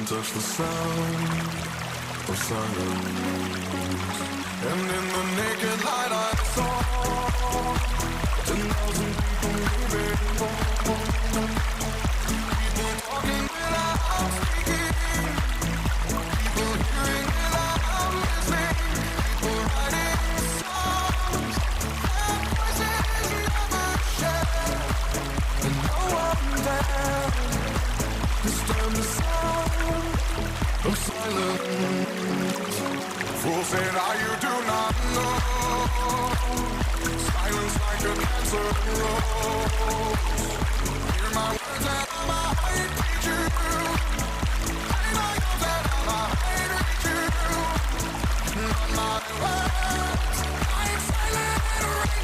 touch the sound of silence. And in the naked light I saw 10,000 people moving. People talking without speaking. People hearing without listening. People writing songs that voices never share. And no one there disturb the sound of silence. Fool say now you do not know. Silence like a cancer grows. Hear my words and I might reach you. I know that I might reach you. But my words, I'm silent and